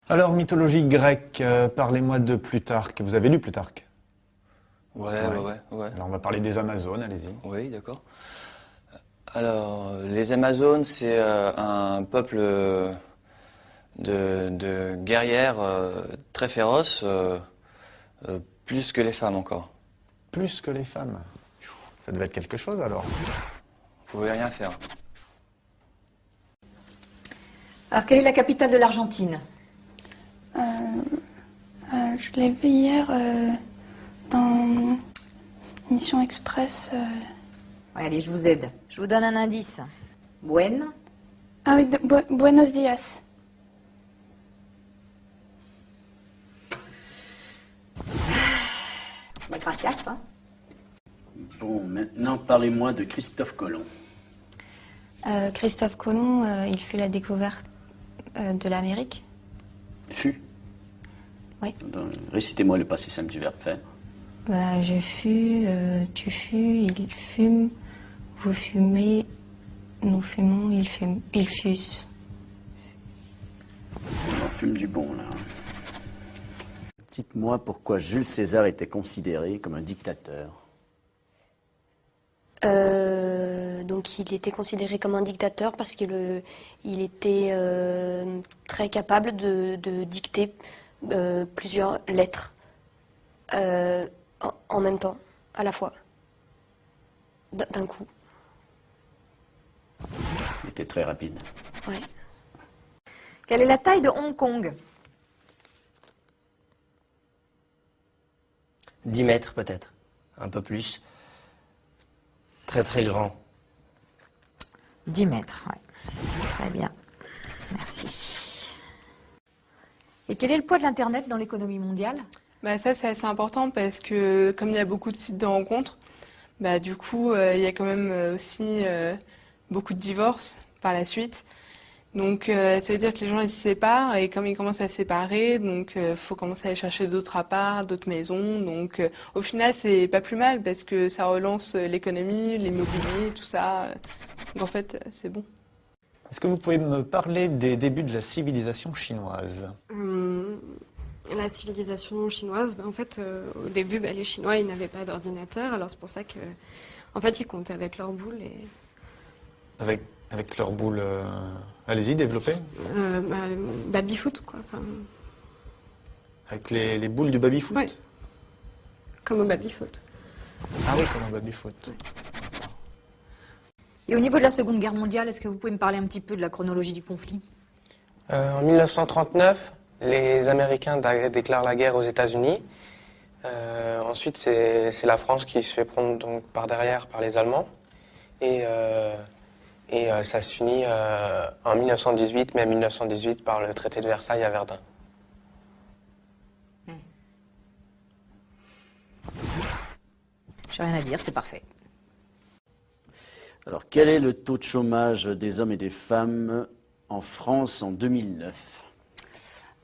Alors, mythologie grecque, parlez-moi de Plutarque. Vous avez lu Plutarque? Ouais. Alors, on va parler des Amazones, allez-y. Oui, d'accord. Alors, les Amazones, c'est un peuple de guerrières très féroces, plus que les femmes encore. Plus que les femmes. Ça devait être quelque chose, alors. Vous pouvez rien faire. Alors, quelle est la capitale de l'Argentine? Je l'ai vu hier dans Mission Express. Ouais, allez, je vous aide. Je vous donne un indice. Ah oui, Buenos Dias. Bah, gracias, hein. Bon, maintenant parlez-moi de Christophe Colomb. Christophe Colomb, il fait la découverte de l'Amérique. Fut. Oui. Récitez-moi le passé simple du verbe faire. Bah, je fus, tu fus, il fume, vous fumez, nous fumons, ils fussent. On en fume du bon, là. Dites-moi pourquoi Jules César était considéré comme un dictateur. Donc il était considéré comme un dictateur parce qu'il était très capable de dicter plusieurs lettres en même temps, à la fois, d'un coup. Il était très rapide. Ouais. Quelle est la taille de Hong Kong? 10 mètres peut-être, un peu plus. Très très grand. 10 mètres, ouais. Très bien. Merci. Et quel est le poids de l'Internet dans l'économie mondiale? Bah ça, c'est assez important parce que comme il y a beaucoup de sites de rencontres, bah du coup, il y a quand même aussi beaucoup de divorces par la suite. Donc ça veut dire que les gens ils se séparent et comme ils commencent à se séparer, donc faut commencer à aller chercher d'autres apparts, d'autres maisons. Donc au final, c'est pas plus mal parce que ça relance l'économie, l'immobilier, tout ça. Donc en fait, c'est bon. Est-ce que vous pouvez me parler des débuts de la civilisation chinoise? La civilisation chinoise, en fait, au début, les Chinois, ils n'avaient pas d'ordinateur, alors c'est pour ça que, en fait, ils comptaient avec leurs boules et... Avec leur boule... Allez-y, développez. Baby-foot, quoi. Enfin, Avec les boules du baby-foot? ouais. Comme au baby-foot. Ah oui, comme un baby-foot. Ouais. Et au niveau de la Seconde Guerre mondiale, est-ce que vous pouvez me parler un petit peu de la chronologie du conflit? En 1939, les Américains déclarent la guerre aux États-Unis. Ensuite, c'est la France qui se fait prendre donc, par derrière par les Allemands. Et ça se finit en 1918, mais en 1918 par le traité de Versailles à Verdun. J'ai rien à dire, c'est parfait. Alors, quel est le taux de chômage des hommes et des femmes en France en 2009?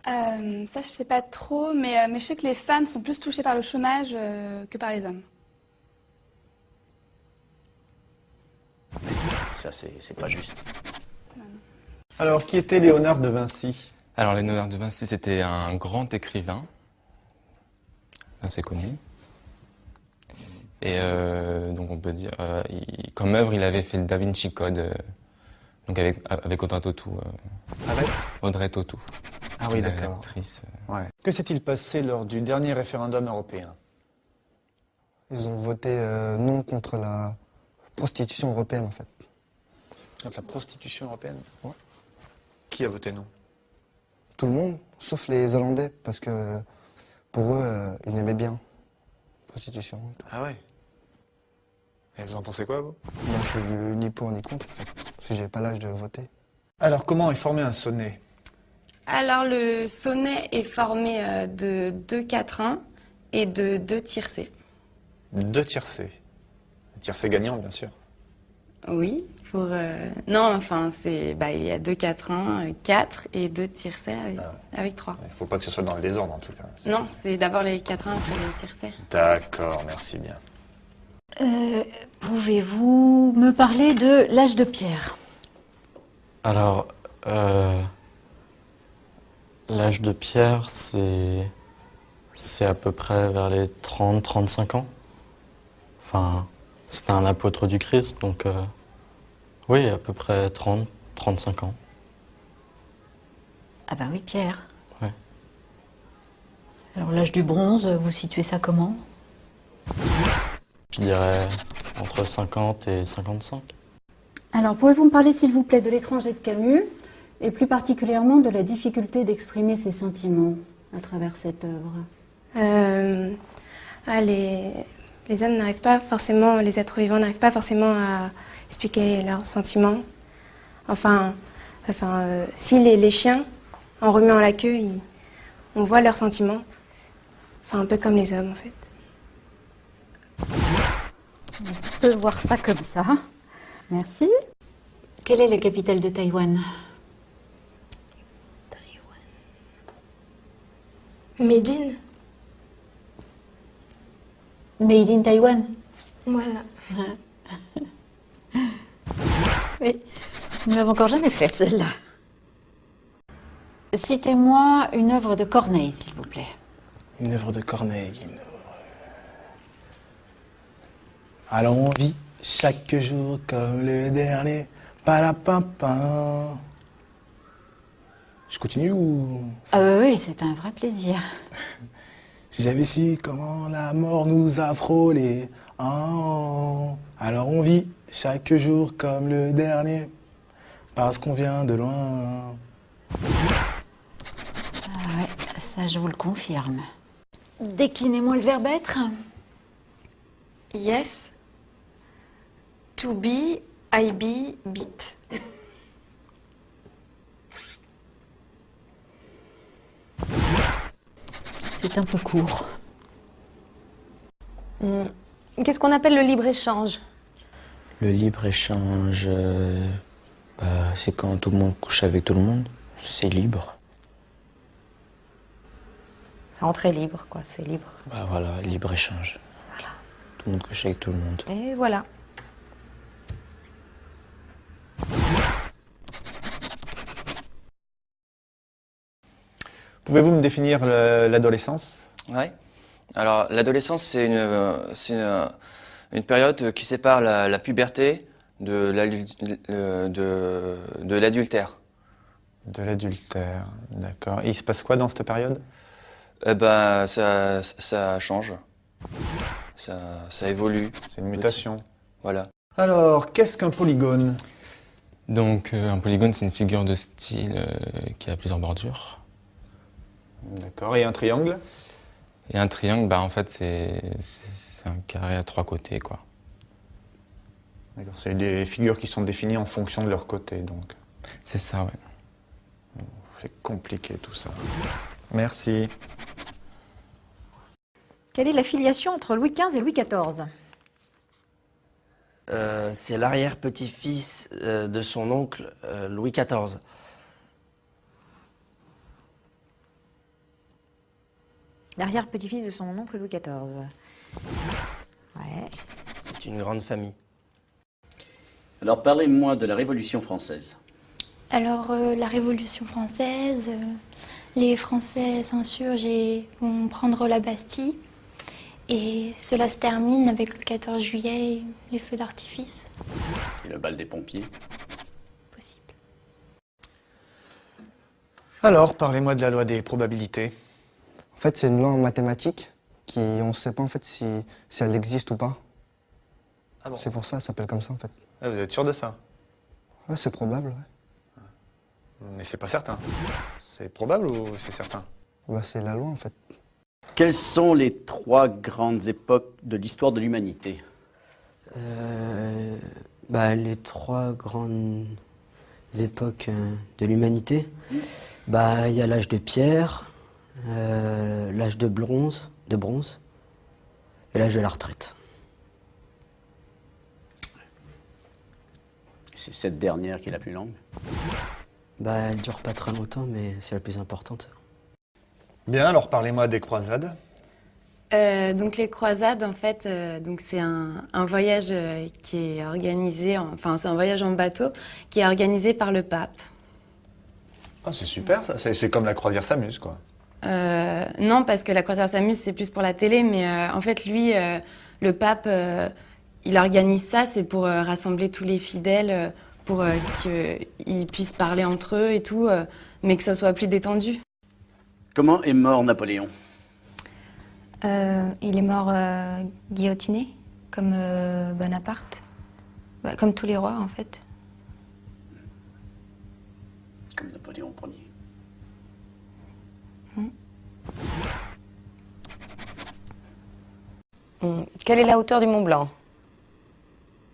Ça, je sais pas trop, mais je sais que les femmes sont plus touchées par le chômage que par les hommes. Ça, c'est pas juste. Alors, qui était Léonard de Vinci? Alors, Léonard de Vinci, c'était un grand écrivain, assez connu. Et donc, on peut dire, comme œuvre, il avait fait le Da Vinci Code, donc avec Audrey Tautou. Avec Audrey Tautou. Ah oui, d'accord. L'actrice. Ouais. Que s'est-il passé lors du dernier référendum européen? Ils ont voté non contre la prostitution européenne, en fait. Contre la prostitution européenne? Ouais. Qui a voté non? Tout le monde, sauf les Hollandais, parce que pour eux, ils aimaient bien la prostitution. Ah ouais. Et vous en pensez quoi, vous? Moi, je suis ni pour ni contre, en fait, parce que j'ai pas l'âge de voter. Alors, comment est formé un sonnet? Alors, le sonnet est formé de 2 quatrains et de 2 tiercés. 2 tiercés. Tiercés gagnant, bien sûr. Oui, pour... Non, enfin, c'est... il y a 2 quatrains, 4 et 2 tiercés avec 3. Il ne faut pas que ce soit dans le désordre, en tout cas. Non, c'est d'abord les quatrains, après les tiercés. D'accord, merci bien. Pouvez-vous me parler de l'âge de pierre? Alors, L'âge de Pierre, c'est à peu près vers les 30-35 ans. Enfin, c'était un apôtre du Christ, donc oui, à peu près 30-35 ans. Ah bah oui, Pierre. Ouais. Alors l'âge du bronze, vous situez ça comment? Je dirais entre 50 et 55. Alors, pouvez-vous me parler, s'il vous plaît, de l'étranger de Camus, et plus particulièrement de la difficulté d'exprimer ses sentiments à travers cette œuvre? Les hommes n'arrivent pas forcément, les êtres vivants n'arrivent pas forcément à expliquer leurs sentiments. Si les chiens, en remuant la queue, on voit leurs sentiments. Enfin, un peu comme les hommes, en fait. On peut voir ça comme ça. Merci. Quelle est la capitale de Taïwan? Médine. Made in Taïwan. Voilà. Oui, nous ne l'avons encore jamais faite, celle-là. Citez-moi une œuvre de Corneille, s'il vous plaît. Une œuvre de Corneille. Alors on vit chaque jour comme le dernier. Parapimpin. Je continue ou... Ah oui, c'est un vrai plaisir. Si j'avais su comment la mort nous a frôlés. Oh, alors on vit chaque jour comme le dernier. Parce qu'on vient de loin. Ah ouais, ça je vous le confirme. Déclinez-moi le verbe être. Yes. To be, I be, beat. C'est un peu court. Qu'est-ce qu'on appelle le libre-échange? Le libre-échange, c'est quand tout le monde couche avec tout le monde. C'est libre. C'est entrée libre, quoi, c'est libre. Bah voilà, libre-échange. Voilà. Tout le monde couche avec tout le monde. Et voilà. Pouvez-vous me définir l'adolescence? Oui. Alors, l'adolescence, c'est une période qui sépare la puberté de l'adultère. De l'adultère, d'accord. Et il se passe quoi dans cette période? Eh ben, ça change. Ça évolue. C'est une mutation. Voilà. Alors, qu'est-ce qu'un polygone? Donc, un polygone, c'est une figure de style qui a plusieurs bordures. D'accord. Et un triangle? Et un triangle, bah, en fait, c'est un carré à 3 côtés, quoi. D'accord. C'est des figures qui sont définies en fonction de leur côté, donc. C'est ça, ouais. C'est compliqué tout ça. Merci. Quelle est la filiation entre Louis XV et Louis XIV? C'est l'arrière-petit-fils de son oncle Louis XIV. L'arrière-petit-fils de son oncle Louis XIV. Ouais. C'est une grande famille. Alors parlez-moi de la Révolution française. Alors, la Révolution française, les Français s'insurgent et vont prendre la Bastille. Et cela se termine avec le 14 juillet et les feux d'artifice. Et le bal des pompiers. Possible. Alors, parlez-moi de la loi des probabilités. En fait, c'est une loi en mathématiques qui, on ne sait pas en fait si elle existe ou pas. Ah bon? C'est pour ça, ça s'appelle comme ça en fait. Ah, vous êtes sûr de ça? Ouais, c'est probable, ouais. Mais c'est pas certain. C'est probable ou c'est certain? Bah, c'est la loi en fait. Quelles sont les 3 grandes époques de l'histoire de l'humanité? Les 3 grandes époques de l'humanité, il y a l'âge de pierre, l'âge de bronze et l'âge de la retraite. C'est cette dernière qui est la plus longue. Elle dure pas très longtemps, mais c'est la plus importante. Bien, alors parlez-moi des croisades. Donc les croisades, en fait, c'est un voyage qui est organisé, c'est un voyage en bateau qui est organisé par le pape. Ah, c'est super ça, c'est comme la croisière s'amuse quoi. Non, parce que la croisière s'amuse, c'est plus pour la télé, mais en fait, lui, le pape, il organise ça, c'est pour rassembler tous les fidèles, pour qu'ils puissent parler entre eux et tout, mais que ça soit plus détendu. Comment est mort Napoléon? Il est mort guillotiné, comme Bonaparte. Bah, comme tous les rois, en fait. Comme Napoléon Ier. Quelle est la hauteur du Mont Blanc?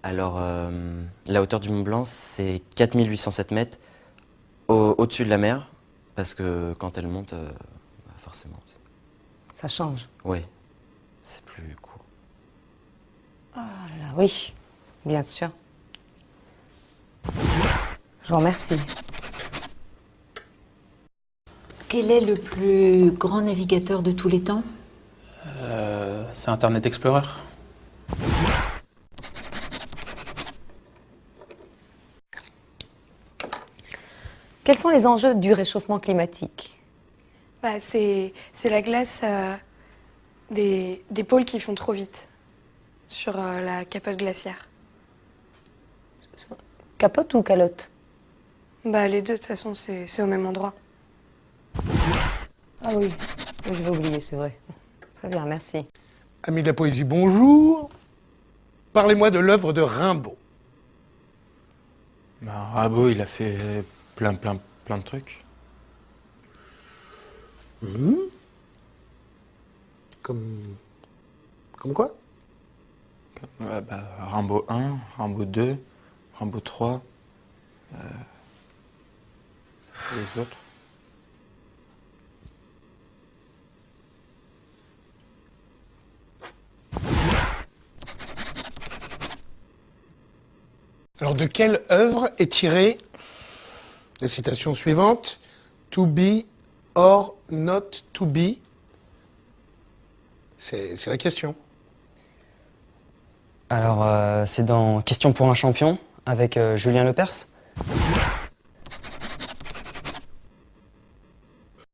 Alors, la hauteur du Mont Blanc, c'est 4807 mètres au-dessus de la mer, parce que quand elle monte, forcément. Ça change. Oui, c'est plus court. Oh là là, oui, bien sûr. Je vous remercie. Quel est le plus grand navigateur de tous les temps? C'est Internet Explorer. Quels sont les enjeux du réchauffement climatique? Bah, c'est la glace des pôles qui font trop vite sur la capote glaciaire. Capote ou calotte? Bah, les deux, de toute façon, c'est au même endroit. Ah oui, je vais oublier, c'est vrai. Très bien, merci. Amis de la poésie, bonjour. Parlez-moi de l'œuvre de Rimbaud. Bah, Rimbaud, il a fait plein de trucs. Comme quoi? Rimbaud 1, Rimbaud 2, Rimbaud 3, les autres. Alors, de quelle œuvre est tirée la citation suivante? To be or not to be? C'est la question. Alors, c'est dans Question pour un champion, avec Julien Lepers.